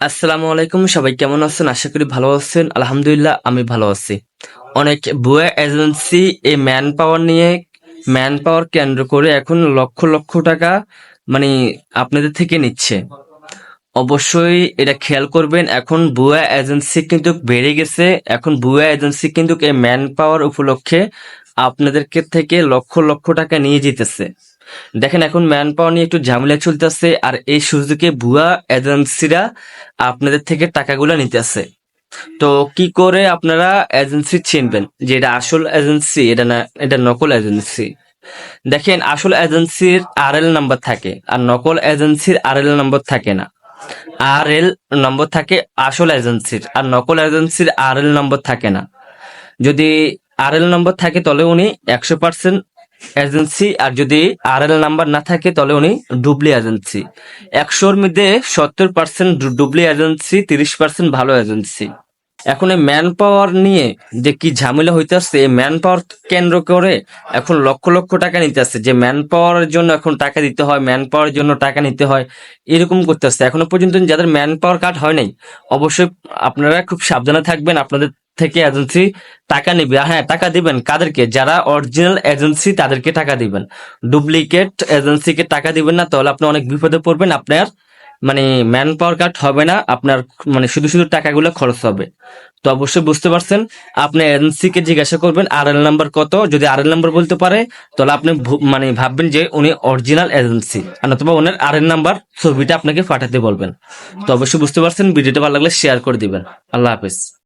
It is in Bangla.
আসসালামু আলাইকুম, সবাই কেমন আছেন? আশা করি ভালো আছেন। আলহামদুলিল্লাহ আমি ভালো আছি। অনেক ভুয়া এজেন্সি এই ম্যান পাওয়ার কেন্দ্র করে এখন লক্ষ লক্ষ টাকা মানে আপনাদের থেকে নিচ্ছে। অবশ্যই এটা খেয়াল করবেন। এখন ভুয়া এজেন্সি কিন্তু বেড়ে গেছে। এখন ভুয়া এজেন্সি কিন্তু এই ম্যান পাওয়ার উপলক্ষে আপনাদেরকে থেকে লক্ষ লক্ষ টাকা নিয়ে যেতেছে। দেখেন, এখন ম্যান পাওয়ার নিয়ে একটু ঝামেলা চলতেছে, আর এই সুযোগে ভুয়া এজেন্সিরা আপনাদের থেকে টাকাগুলো নিতেছে। তো কি করে আপনারা এজেন্সি চিনবেন যে এটা আসল এজেন্সি, এটা না এটা নকল এজেন্সি? দেখেন, আসল এজেন্সির আরএল নাম্বার থাকে, আর নকল এজেন্সির আরএল নাম্বার থাকে না। আরএল নম্বর থাকে আসল এজেন্সির, আর নকল এজেন্সির আরএল নম্বর থাকে না। যদি আরএল নম্বর থাকে তাহলে উনি 100% এজেন্সি, আর যদি আরএল নাম্বার না থাকে তাহলে উনি ডুবলি এজেন্সি। 100-র মধ্যে 70% ডুবলি এজেন্সি, 30% ভালো এজেন্সি। এখন এই ম্যান পাওয়ার নিয়ে যে কি ঝামেলা হইতেছে, এই ম্যান পাওয়ার কেন্দ্র করে এখন লক্ষ লক্ষ টাকা নিতেছে, যে ম্যান পাওয়ারের জন্য এখন টাকা দিতে হয়, ম্যান পাওয়ারের জন্য টাকা নিতে হয়, এরকম করতেছে। এখনো পর্যন্ত যাদের ম্যান পাওয়ার কার্ড হয় নাই, অবশ্যই আপনারা খুব সাবধানে থাকবেন। আপনাদের থেকে এজেন্সি টাকা নিবে, আর হ্যাঁ, টাকা দিবেন কাদেরকে? যারা অরিজিনাল এজেন্সি তাদেরকে টাকা দিবেন। ডুপ্লিকেট এজেন্সিকে টাকা দিবেন না, তাহলে আপনি অনেক বিপদে পড়বেন। আপনার ম্যান পাওয়ার কার্ড হবে না, আপনার শুধু শুধু টাকাগুলো খরচ হবে। তো অবশ্যই বুঝতে পারছেন। আপনি এজেন্সিকে জিজ্ঞাসা করবেন আরএল নাম্বার কত। যদি আরএল নাম্বার বলতে পারে তাহলে আপনি ভাববেন যে উনি অরিজিনাল এজেন্সি, আর নতুবা ওনার আরএল নাম্বার ছবিটা আপনাকে পাঠাতে বলবেন। তো অবশ্যই বুঝতে পারছেন। ভিডিওটা ভালো লাগলে শেয়ার করে দিবেন। আল্লাহ হাফেজ।